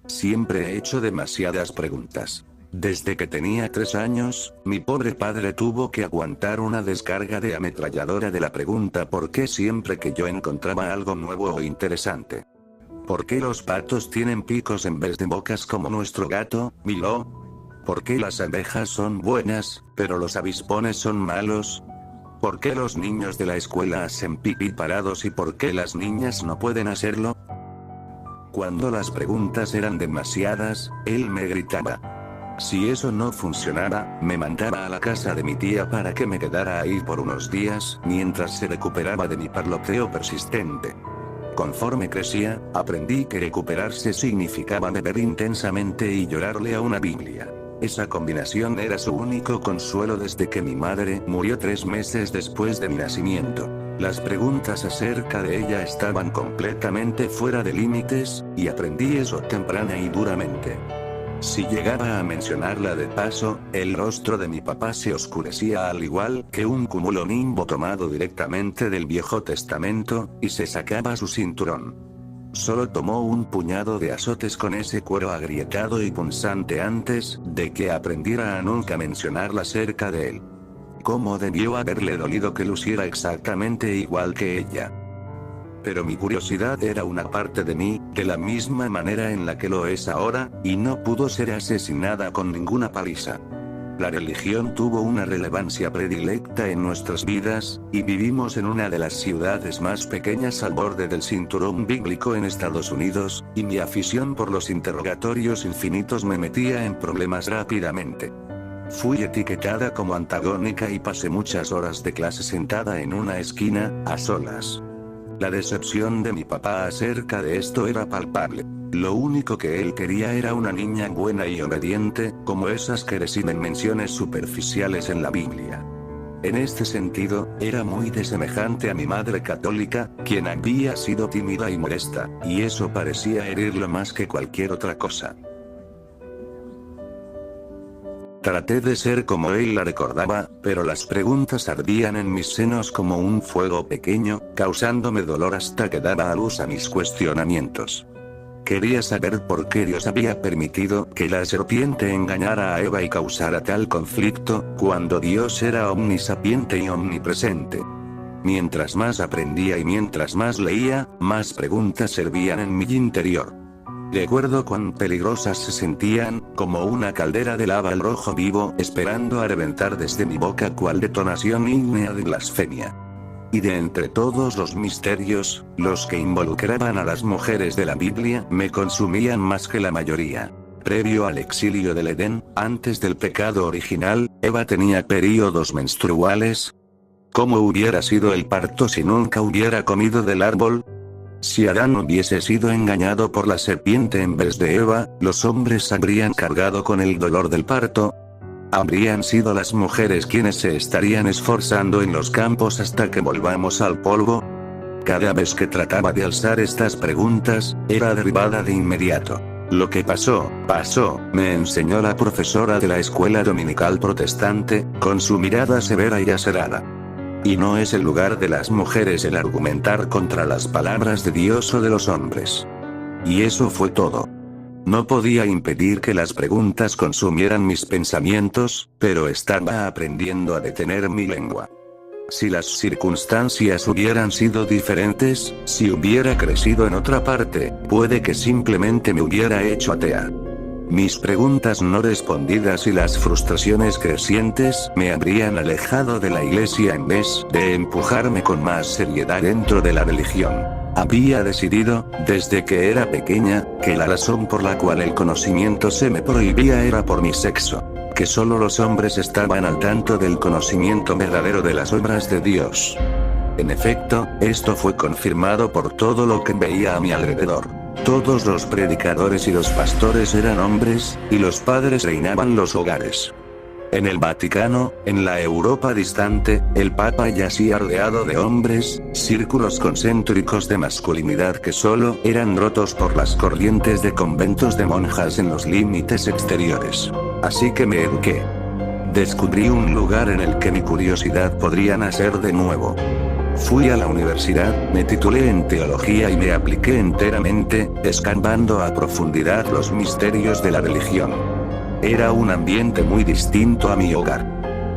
Siempre he hecho demasiadas preguntas. Desde que tenía 3 años, mi pobre padre tuvo que aguantar una descarga de ametralladora de la pregunta por qué siempre que yo encontraba algo nuevo o interesante. ¿Por qué los patos tienen picos en vez de bocas como nuestro gato, Milo? ¿Por qué las abejas son buenas, pero los avispones son malos? ¿Por qué los niños de la escuela hacen pipí parados y por qué las niñas no pueden hacerlo? Cuando las preguntas eran demasiadas, él me gritaba. Si eso no funcionaba, me mandaba a la casa de mi tía para que me quedara ahí por unos días, mientras se recuperaba de mi parloteo persistente. Conforme crecía, aprendí que recuperarse significaba beber intensamente y llorarle a una Biblia. Esa combinación era su único consuelo desde que mi madre murió 3 meses después de mi nacimiento. Las preguntas acerca de ella estaban completamente fuera de límites, y aprendí eso temprana y duramente. Si llegaba a mencionarla de paso, el rostro de mi papá se oscurecía al igual que un cúmulo nimbo tomado directamente del Viejo Testamento, y se sacaba su cinturón. Solo tomó un puñado de azotes con ese cuero agrietado y punzante antes de que aprendiera a nunca mencionarla cerca de él. ¿Cómo debió haberle dolido que luciera exactamente igual que ella? Pero mi curiosidad era una parte de mí, de la misma manera en la que lo es ahora, y no pudo ser asesinada con ninguna paliza. La religión tuvo una relevancia predilecta en nuestras vidas, y vivimos en una de las ciudades más pequeñas al borde del cinturón bíblico en Estados Unidos, y mi afición por los interrogatorios infinitos me metía en problemas rápidamente. Fui etiquetada como antagónica y pasé muchas horas de clase sentada en una esquina, a solas. La decepción de mi papá acerca de esto era palpable. Lo único que él quería era una niña buena y obediente, como esas que reciben menciones superficiales en la Biblia. En este sentido, era muy desemejante a mi madre católica, quien había sido tímida y molesta, y eso parecía herirlo más que cualquier otra cosa. Traté de ser como él la recordaba, pero las preguntas ardían en mis senos como un fuego pequeño, causándome dolor hasta que daba a luz a mis cuestionamientos. Quería saber por qué Dios había permitido que la serpiente engañara a Eva y causara tal conflicto, cuando Dios era omnisapiente y omnipresente. Mientras más aprendía y mientras más leía, más preguntas servían en mi interior. Recuerdo cuán peligrosas se sentían, como una caldera de lava al rojo vivo, esperando a reventar desde mi boca cual detonación ígnea de blasfemia. Y de entre todos los misterios, los que involucraban a las mujeres de la Biblia me consumían más que la mayoría. Previo al exilio del Edén, antes del pecado original, Eva tenía períodos menstruales. ¿Cómo hubiera sido el parto si nunca hubiera comido del árbol? Si Adán hubiese sido engañado por la serpiente en vez de Eva, los hombres habrían cargado con el dolor del parto. ¿Habrían sido las mujeres quienes se estarían esforzando en los campos hasta que volvamos al polvo? Cada vez que trataba de alzar estas preguntas, era derribada de inmediato. Lo que pasó, me enseñó la profesora de la escuela dominical protestante, con su mirada severa y acerada. Y no es el lugar de las mujeres el argumentar contra las palabras de Dios o de los hombres. Y eso fue todo. No podía impedir que las preguntas consumieran mis pensamientos, pero estaba aprendiendo a detener mi lengua. Si las circunstancias hubieran sido diferentes, si hubiera crecido en otra parte, puede que simplemente me hubiera hecho atea. Mis preguntas no respondidas y las frustraciones crecientes me habrían alejado de la iglesia en vez de empujarme con más seriedad dentro de la religión. Había decidido, desde que era pequeña, que la razón por la cual el conocimiento se me prohibía era por mi sexo. Que solo los hombres estaban al tanto del conocimiento verdadero de las obras de Dios. En efecto, esto fue confirmado por todo lo que veía a mi alrededor. Todos los predicadores y los pastores eran hombres, y los padres reinaban los hogares. En el Vaticano, en la Europa distante, el Papa yacía rodeado de hombres, círculos concéntricos de masculinidad que solo eran rotos por las corrientes de conventos de monjas en los límites exteriores. Así que me eduqué. Descubrí un lugar en el que mi curiosidad podría nacer de nuevo. Fui a la universidad, me titulé en teología y me apliqué enteramente, escarbando a profundidad los misterios de la religión. Era un ambiente muy distinto a mi hogar.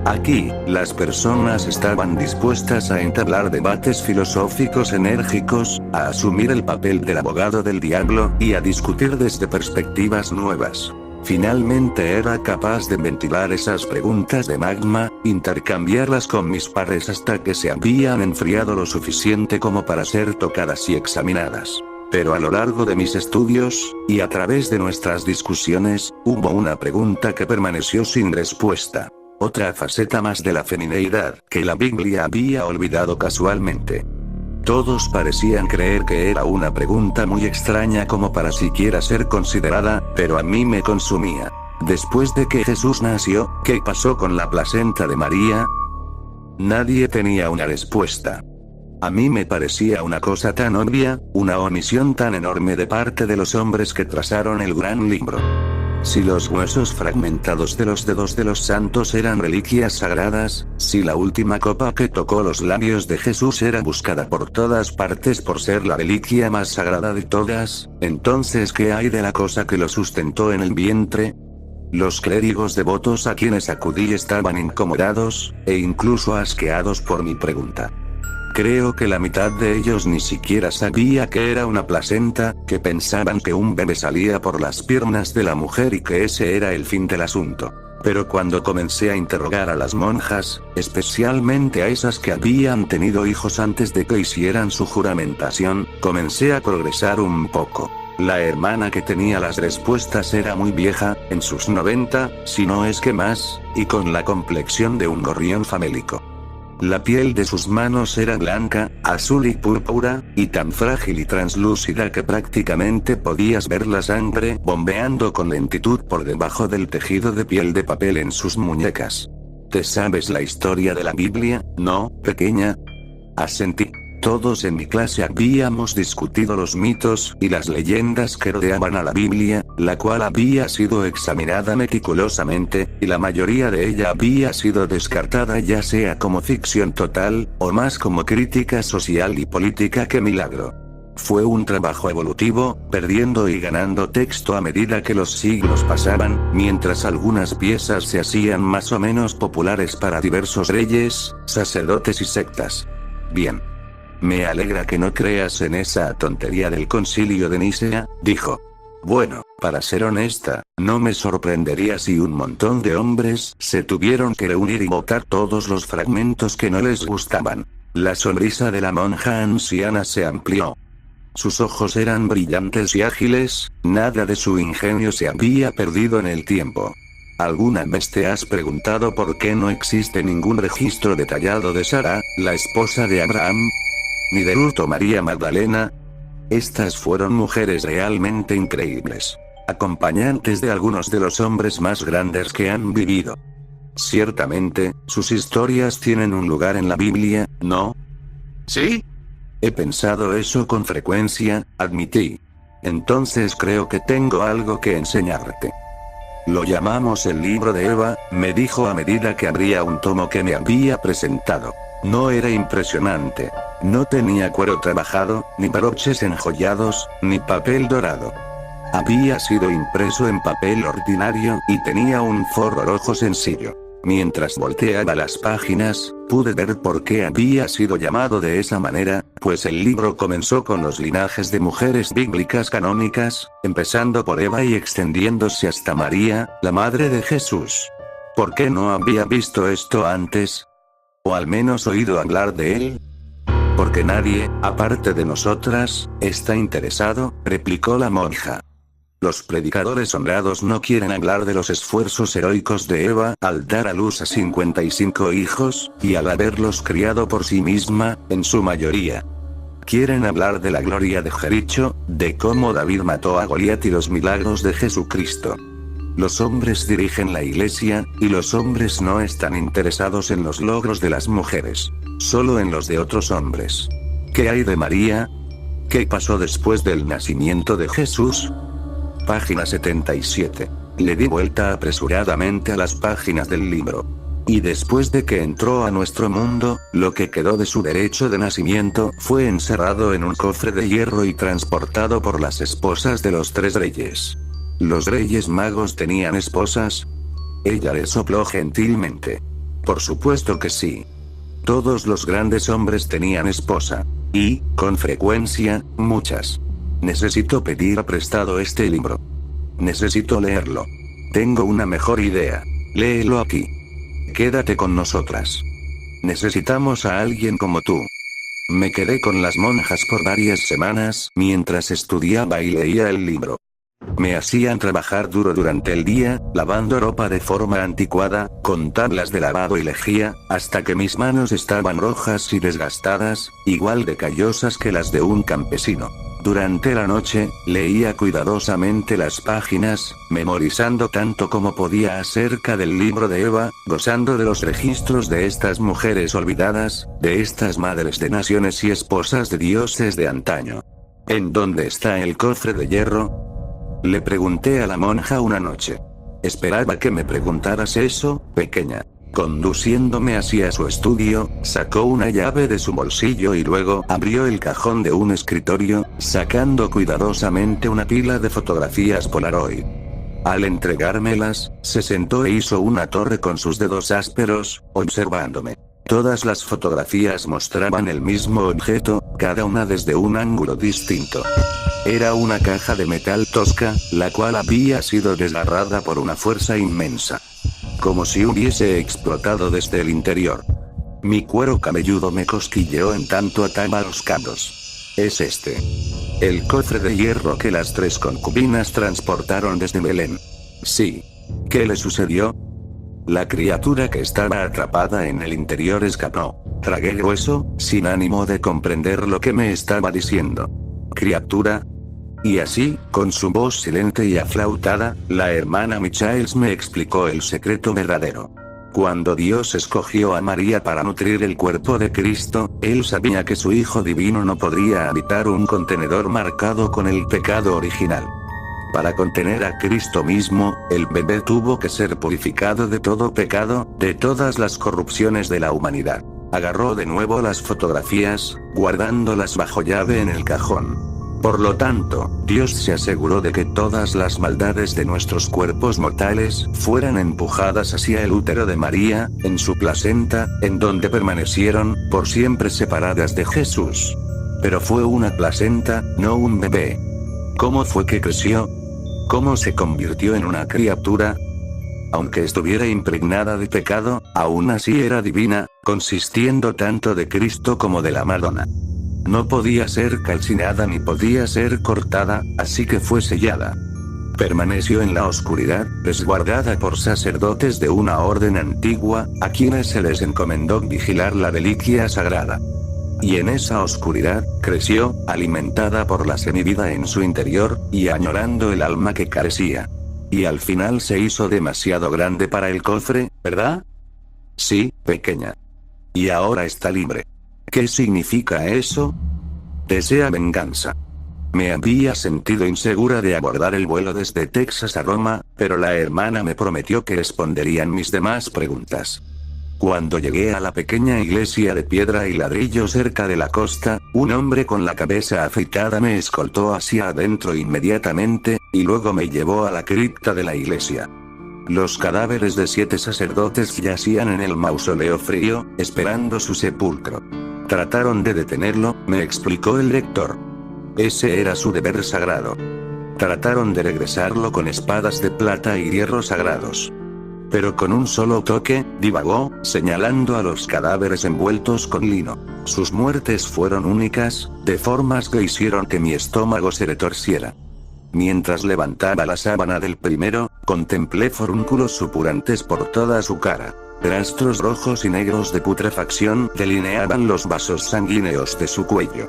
Aquí, las personas estaban dispuestas a entablar debates filosóficos enérgicos, a asumir el papel del abogado del diablo, y a discutir desde perspectivas nuevas. Finalmente era capaz de ventilar esas preguntas de magma, intercambiarlas con mis pares hasta que se habían enfriado lo suficiente como para ser tocadas y examinadas. Pero a lo largo de mis estudios, y a través de nuestras discusiones, hubo una pregunta que permaneció sin respuesta. Otra faceta más de la femineidad que la Biblia había olvidado casualmente. Todos parecían creer que era una pregunta muy extraña como para siquiera ser considerada, pero a mí me consumía. Después de que Jesús nació, ¿qué pasó con la placenta de María? Nadie tenía una respuesta. A mí me parecía una cosa tan obvia, una omisión tan enorme de parte de los hombres que trazaron el gran libro. Si los huesos fragmentados de los dedos de los santos eran reliquias sagradas, si la última copa que tocó los labios de Jesús era buscada por todas partes por ser la reliquia más sagrada de todas, entonces ¿qué hay de la cosa que lo sustentó en el vientre? Los clérigos devotos a quienes acudí estaban incomodados, e incluso asqueados por mi pregunta. Creo que la mitad de ellos ni siquiera sabía que era una placenta, que pensaban que un bebé salía por las piernas de la mujer y que ese era el fin del asunto. Pero cuando comencé a interrogar a las monjas, especialmente a esas que habían tenido hijos antes de que hicieran su juramentación, comencé a progresar un poco. La hermana que tenía las respuestas era muy vieja, en sus 90, si no es que más, y con la complexión de un gorrión famélico. La piel de sus manos era blanca, azul y púrpura, y tan frágil y translúcida que prácticamente podías ver la sangre bombeando con lentitud por debajo del tejido de piel de papel en sus muñecas. ¿Te sabes la historia de la Biblia, no, pequeña? Asentí. Todos en mi clase habíamos discutido los mitos y las leyendas que rodeaban a la Biblia, la cual había sido examinada meticulosamente, y la mayoría de ella había sido descartada ya sea como ficción total, o más como crítica social y política que milagro. Fue un trabajo evolutivo, perdiendo y ganando texto a medida que los siglos pasaban, mientras algunas piezas se hacían más o menos populares para diversos reyes, sacerdotes y sectas. Bien. Me alegra que no creas en esa tontería del concilio de Nicea, dijo. Bueno, para ser honesta, no me sorprendería si un montón de hombres se tuvieron que reunir y votar todos los fragmentos que no les gustaban. La sonrisa de la monja anciana se amplió. Sus ojos eran brillantes y ágiles, nada de su ingenio se había perdido en el tiempo. ¿Alguna vez te has preguntado por qué no existe ningún registro detallado de Sara, la esposa de Abraham? Ni de Ruth o María Magdalena? Estas fueron mujeres realmente increíbles. Acompañantes de algunos de los hombres más grandes que han vivido. Ciertamente, sus historias tienen un lugar en la Biblia, ¿no? ¿Sí? He pensado eso con frecuencia, admití. Entonces creo que tengo algo que enseñarte. Lo llamamos el libro de Eva, me dijo a medida que abría un tomo que me había presentado. No era impresionante. No tenía cuero trabajado, ni broches enjollados, ni papel dorado. Había sido impreso en papel ordinario y tenía un forro rojo sencillo. Mientras volteaba las páginas, pude ver por qué había sido llamado de esa manera, pues el libro comenzó con los linajes de mujeres bíblicas canónicas, empezando por Eva y extendiéndose hasta María, la madre de Jesús. ¿Por qué no había visto esto antes? ¿O al menos oído hablar de él? Porque nadie, aparte de nosotras, está interesado, replicó la monja. Los predicadores honrados no quieren hablar de los esfuerzos heroicos de Eva al dar a luz a 55 hijos, y al haberlos criado por sí misma, en su mayoría. Quieren hablar de la gloria de Jericho, de cómo David mató a Goliat y los milagros de Jesucristo. Los hombres dirigen la iglesia, y los hombres no están interesados en los logros de las mujeres, solo en los de otros hombres. ¿Qué hay de María? ¿Qué pasó después del nacimiento de Jesús? Página 77. Le di vuelta apresuradamente a las páginas del libro. Y después de que entró a nuestro mundo, lo que quedó de su derecho de nacimiento fue encerrado en un cofre de hierro y transportado por las esposas de los 3 reyes. ¿Los reyes magos tenían esposas? Ella le sopló gentilmente. Por supuesto que sí. Todos los grandes hombres tenían esposa. Y, con frecuencia, muchas. Necesito pedir prestado este libro. Necesito leerlo. Tengo una mejor idea. Léelo aquí. Quédate con nosotras. Necesitamos a alguien como tú. Me quedé con las monjas por varias semanas mientras estudiaba y leía el libro. Me hacían trabajar duro durante el día, lavando ropa de forma anticuada, con tablas de lavado y lejía, hasta que mis manos estaban rojas y desgastadas, igual de callosas que las de un campesino. Durante la noche, leía cuidadosamente las páginas, memorizando tanto como podía acerca del libro de Eva, gozando de los registros de estas mujeres olvidadas, de estas madres de naciones y esposas de dioses de antaño. ¿En dónde está el cofre de hierro? Le pregunté a la monja una noche. Esperaba que me preguntaras eso, pequeña. Conduciéndome hacia su estudio, sacó una llave de su bolsillo y luego abrió el cajón de un escritorio, sacando cuidadosamente una pila de fotografías Polaroid. Al entregármelas, se sentó e hizo una torre con sus dedos ásperos, observándome. Todas las fotografías mostraban el mismo objeto, cada una desde un ángulo distinto. Era una caja de metal tosca, la cual había sido desgarrada por una fuerza inmensa. Como si hubiese explotado desde el interior. Mi cuero cabelludo me cosquilleó en tanto ataba los cabos. Es este. El cofre de hierro que las 3 concubinas transportaron desde Belén. Sí. ¿Qué le sucedió? La criatura que estaba atrapada en el interior escapó. Tragué el hueso, sin ánimo de comprender lo que me estaba diciendo. ¿Criatura? Y así, con su voz silente y aflautada, la hermana Michaels me explicó el secreto verdadero. Cuando Dios escogió a María para nutrir el cuerpo de Cristo, Él sabía que su Hijo Divino no podría habitar un contenedor marcado con el pecado original. Para contener a Cristo mismo, el bebé tuvo que ser purificado de todo pecado, de todas las corrupciones de la humanidad. Agarró de nuevo las fotografías, guardándolas bajo llave en el cajón. Por lo tanto, Dios se aseguró de que todas las maldades de nuestros cuerpos mortales fueran empujadas hacia el útero de María, en su placenta, en donde permanecieron, por siempre separadas de Jesús. Pero fue una placenta, no un bebé. ¿Cómo fue que creció? ¿Cómo se convirtió en una criatura? Aunque estuviera impregnada de pecado, aún así era divina, consistiendo tanto de Cristo como de la Madonna. No podía ser calcinada ni podía ser cortada, así que fue sellada. Permaneció en la oscuridad, resguardada por sacerdotes de una orden antigua, a quienes se les encomendó vigilar la reliquia sagrada. Y en esa oscuridad, creció, alimentada por la semivida en su interior, y añorando el alma que carecía. Y al final se hizo demasiado grande para el cofre, ¿verdad? Sí, pequeña. Y ahora está libre. ¿Qué significa eso? Desea venganza. Me había sentido insegura de abordar el vuelo desde Texas a Roma, pero la hermana me prometió que responderían mis demás preguntas. Cuando llegué a la pequeña iglesia de piedra y ladrillo cerca de la costa, un hombre con la cabeza afeitada me escoltó hacia adentro inmediatamente, y luego me llevó a la cripta de la iglesia. Los cadáveres de 7 sacerdotes yacían en el mausoleo frío, esperando su sepulcro. Trataron de detenerlo, me explicó el rector. Ese era su deber sagrado. Trataron de regresarlo con espadas de plata y hierros sagrados. Pero con un solo toque, divagó, señalando a los cadáveres envueltos con lino. Sus muertes fueron únicas, de formas que hicieron que mi estómago se retorciera. Mientras levantaba la sábana del primero, contemplé forúnculos supurantes por toda su cara. Rastros rojos y negros de putrefacción delineaban los vasos sanguíneos de su cuello.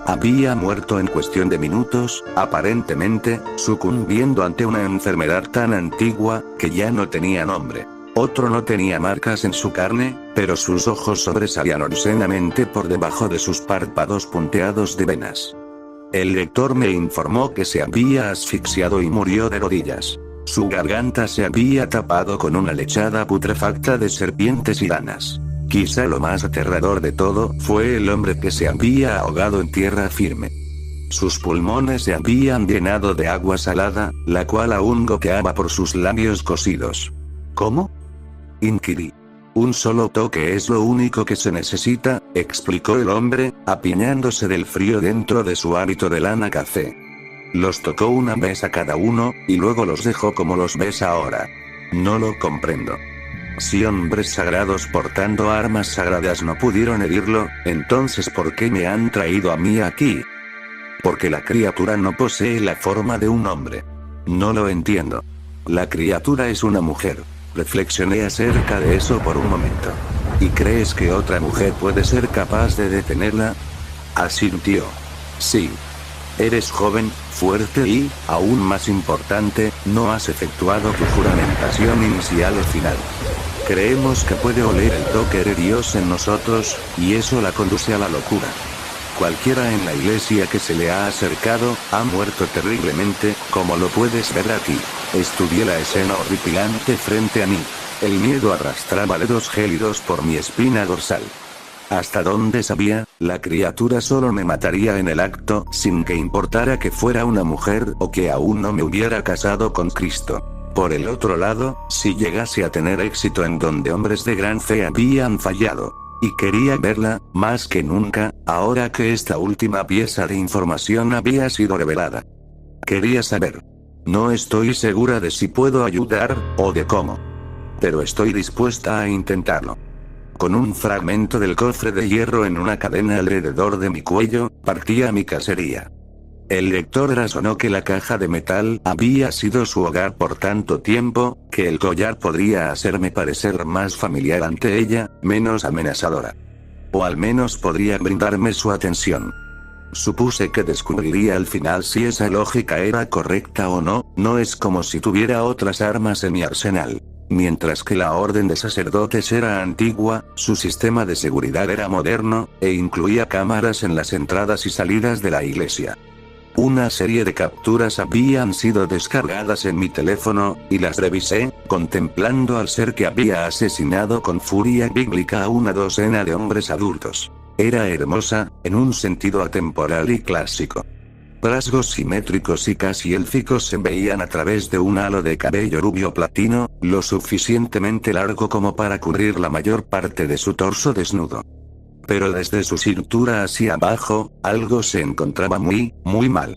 Había muerto en cuestión de minutos, aparentemente, sucumbiendo ante una enfermedad tan antigua, que ya no tenía nombre. Otro no tenía marcas en su carne, pero sus ojos sobresalían obscenamente por debajo de sus párpados punteados de venas. El lector me informó que se había asfixiado y murió de rodillas. Su garganta se había tapado con una lechada putrefacta de serpientes y ranas. Quizá lo más aterrador de todo fue el hombre que se había ahogado en tierra firme. Sus pulmones se habían llenado de agua salada, la cual aún goteaba por sus labios cosidos. ¿Cómo?, inquirí. Un solo toque es lo único que se necesita, explicó el hombre, apiñándose del frío dentro de su hábito de lana café. Los tocó una vez a cada uno, y luego los dejó como los ves ahora. No lo comprendo. Si hombres sagrados portando armas sagradas no pudieron herirlo, entonces ¿por qué me han traído a mí aquí? Porque la criatura no posee la forma de un hombre. No lo entiendo. La criatura es una mujer. Reflexioné acerca de eso por un momento. ¿Y crees que otra mujer puede ser capaz de detenerla? Asintió. Sí. Eres joven, fuerte y, aún más importante, no has efectuado tu juramentación inicial o final. Creemos que puede oler el toque de Dios en nosotros, y eso la conduce a la locura. Cualquiera en la iglesia que se le ha acercado, ha muerto terriblemente, como lo puedes ver aquí. Estudié la escena horripilante frente a mí. El miedo arrastraba dedos gélidos por mi espina dorsal. Hasta donde sabía, la criatura solo me mataría en el acto, sin que importara que fuera una mujer o que aún no me hubiera casado con Cristo. Por el otro lado, si llegase a tener éxito en donde hombres de gran fe habían fallado. Y quería verla, más que nunca, ahora que esta última pieza de información había sido revelada. Quería saber. No estoy segura de si puedo ayudar, o de cómo. Pero estoy dispuesta a intentarlo. Con un fragmento del cofre de hierro en una cadena alrededor de mi cuello, partí a mi cacería. El lector razonó que la caja de metal había sido su hogar por tanto tiempo, que el collar podría hacerme parecer más familiar ante ella, menos amenazadora. O al menos podría brindarme su atención. Supuse que descubriría al final si esa lógica era correcta o no, no es como si tuviera otras armas en mi arsenal. Mientras que la orden de sacerdotes era antigua, su sistema de seguridad era moderno, e incluía cámaras en las entradas y salidas de la iglesia. Una serie de capturas habían sido descargadas en mi teléfono, y las revisé, contemplando al ser que había asesinado con furia bíblica a una docena de hombres adultos. Era hermosa, en un sentido atemporal y clásico. Rasgos simétricos y casi élficos se veían a través de un halo de cabello rubio platino, lo suficientemente largo como para cubrir la mayor parte de su torso desnudo. Pero desde su cintura hacia abajo, algo se encontraba muy mal.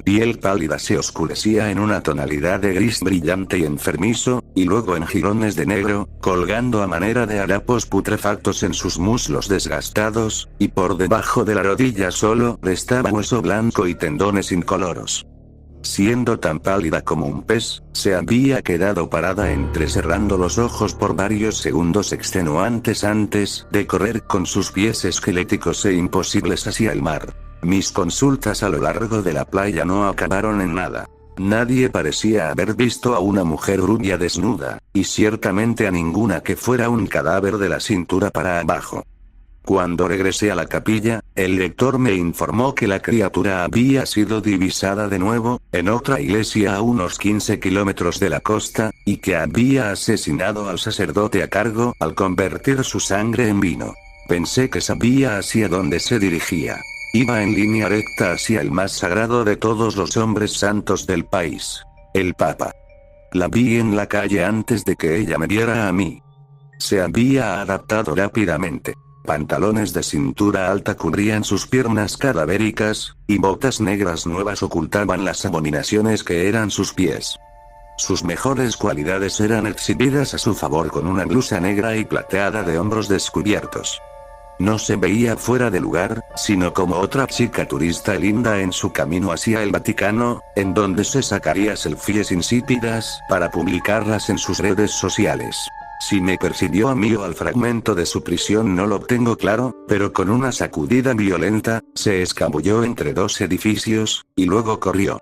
Piel pálida se oscurecía en una tonalidad de gris brillante y enfermizo, y luego en jirones de negro, colgando a manera de harapos putrefactos en sus muslos desgastados, y por debajo de la rodilla solo restaba hueso blanco y tendones incoloros. Siendo tan pálida como un pez, se había quedado parada entrecerrando los ojos por varios segundos extenuantes antes de correr con sus pies esqueléticos e imposibles hacia el mar. Mis consultas a lo largo de la playa no acabaron en nada. Nadie parecía haber visto a una mujer rubia desnuda, y ciertamente a ninguna que fuera un cadáver de la cintura para abajo. Cuando regresé a la capilla, el lector me informó que la criatura había sido divisada de nuevo, en otra iglesia a unos 15 kilómetros de la costa, y que había asesinado al sacerdote a cargo al convertir su sangre en vino. Pensé que sabía hacia dónde se dirigía. Iba en línea recta hacia el más sagrado de todos los hombres santos del país. El Papa. La vi en la calle antes de que ella me viera a mí. Se había adaptado rápidamente. Pantalones de cintura alta cubrían sus piernas cadavéricas, y botas negras nuevas ocultaban las abominaciones que eran sus pies. Sus mejores cualidades eran exhibidas a su favor con una blusa negra y plateada de hombros descubiertos. No se veía fuera de lugar, sino como otra chica turista linda en su camino hacia el Vaticano, en donde se sacaría selfies insípidas para publicarlas en sus redes sociales. Si me persiguió a mí o al fragmento de su prisión no lo tengo claro, pero con una sacudida violenta, se escabulló entre dos edificios, y luego corrió.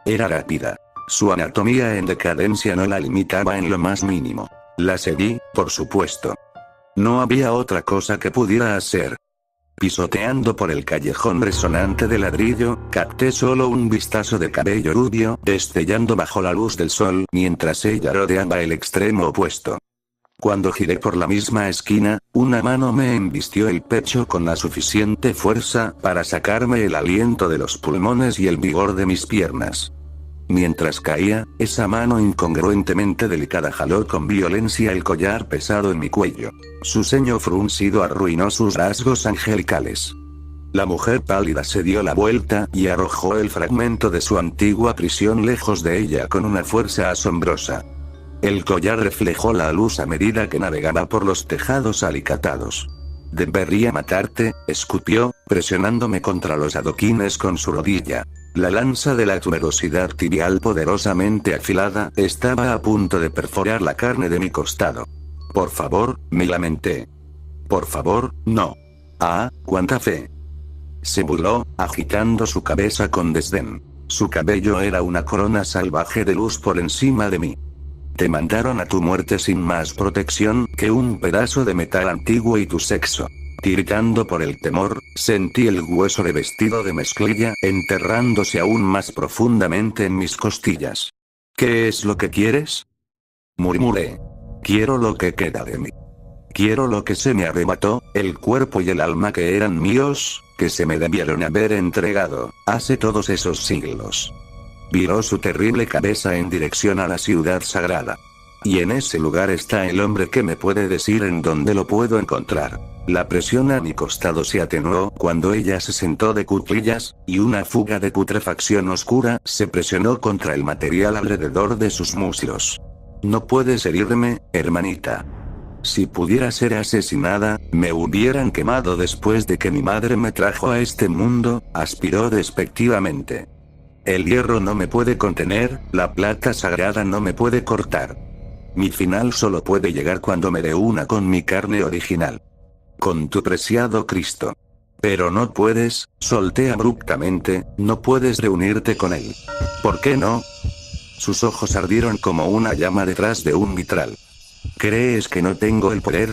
Era rápida. Su anatomía en decadencia no la limitaba en lo más mínimo. La seguí, por supuesto. No había otra cosa que pudiera hacer. Pisoteando por el callejón resonante de ladrillo, capté solo un vistazo de cabello rubio, destellando bajo la luz del sol, mientras ella rodeaba el extremo opuesto. Cuando giré por la misma esquina, una mano me embistió el pecho con la suficiente fuerza para sacarme el aliento de los pulmones y el vigor de mis piernas. Mientras caía, esa mano incongruentemente delicada jaló con violencia el collar pesado en mi cuello. Su ceño fruncido arruinó sus rasgos angelicales. La mujer pálida se dio la vuelta y arrojó el fragmento de su antigua prisión lejos de ella con una fuerza asombrosa. El collar reflejó la luz a medida que navegaba por los tejados alicatados. «Debería matarte», escupió, presionándome contra los adoquines con su rodilla. La lanza de la tuberosidad tibial poderosamente afilada estaba a punto de perforar la carne de mi costado. «Por favor», me lamenté. «Por favor, no». «Ah, cuánta fe». Se burló, agitando su cabeza con desdén. Su cabello era una corona salvaje de luz por encima de mí. Te mandaron a tu muerte sin más protección que un pedazo de metal antiguo y tu sexo. Tiritando por el temor, sentí el hueso revestido de mezclilla enterrándose aún más profundamente en mis costillas. ¿Qué es lo que quieres?, murmuré. Quiero lo que queda de mí. Quiero lo que se me arrebató, el cuerpo y el alma que eran míos, que se me debieron haber entregado, hace todos esos siglos. Viró su terrible cabeza en dirección a la ciudad sagrada. Y en ese lugar está el hombre que me puede decir en dónde lo puedo encontrar. La presión a mi costado se atenuó cuando ella se sentó de cuclillas, y una fuga de putrefacción oscura se presionó contra el material alrededor de sus muslos. No puedes herirme, hermanita. Si pudiera ser asesinada, me hubieran quemado después de que mi madre me trajo a este mundo, aspiró despectivamente. El hierro no me puede contener, la plata sagrada no me puede cortar. Mi final solo puede llegar cuando me reúna con mi carne original. Con tu preciado Cristo. Pero no puedes, solté abruptamente, no puedes reunirte con él. ¿Por qué no? Sus ojos ardieron como una llama detrás de un vitral. ¿Crees que no tengo el poder?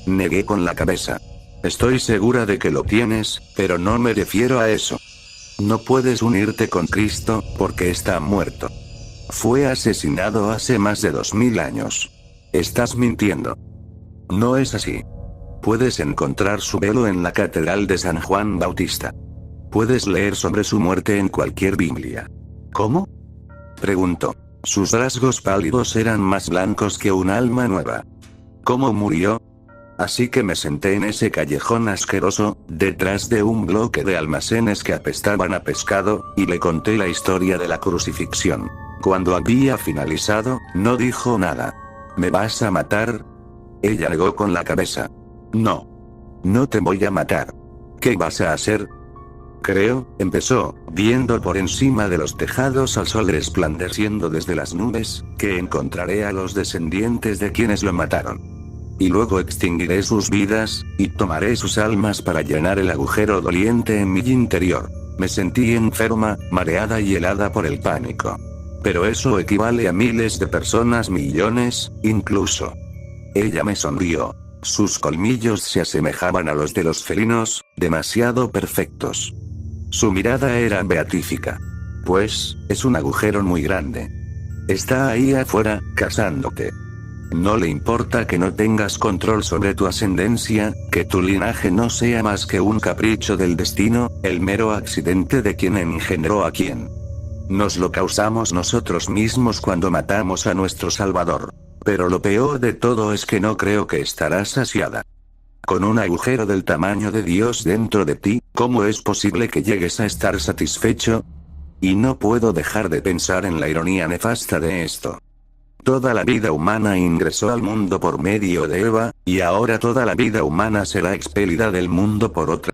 Negué con la cabeza. Estoy segura de que lo tienes, pero no me refiero a eso. No puedes unirte con Cristo, porque está muerto. Fue asesinado hace más de 2000 años. Estás mintiendo. No es así. Puedes encontrar su velo en la Catedral de San Juan Bautista. Puedes leer sobre su muerte en cualquier Biblia. ¿Cómo?, preguntó. Sus rasgos pálidos eran más blancos que un alma nueva. ¿Cómo murió? Así que me senté en ese callejón asqueroso, detrás de un bloque de almacenes que apestaban a pescado, y le conté la historia de la crucifixión. Cuando había finalizado, no dijo nada. ¿Me vas a matar? Ella negó con la cabeza. No. No te voy a matar. ¿Qué vas a hacer? Creo, empezó, viendo por encima de los tejados al sol resplandeciendo desde las nubes, que encontraré a los descendientes de quienes lo mataron. Y luego extinguiré sus vidas, y tomaré sus almas para llenar el agujero doliente en mi interior. Me sentí enferma, mareada y helada por el pánico. Pero eso equivale a miles de personas, millones, incluso. Ella me sonrió. Sus colmillos se asemejaban a los de los felinos, demasiado perfectos. Su mirada era beatífica. Pues, es un agujero muy grande. Está ahí afuera, cazándote. No le importa que no tengas control sobre tu ascendencia, que tu linaje no sea más que un capricho del destino, el mero accidente de quien engendró a quien. Nos lo causamos nosotros mismos cuando matamos a nuestro Salvador. Pero lo peor de todo es que no creo que estarás saciada. Con un agujero del tamaño de Dios dentro de ti, ¿cómo es posible que llegues a estar satisfecho? Y no puedo dejar de pensar en la ironía nefasta de esto. Toda la vida humana ingresó al mundo por medio de Eva, y ahora toda la vida humana será expelida del mundo por otra.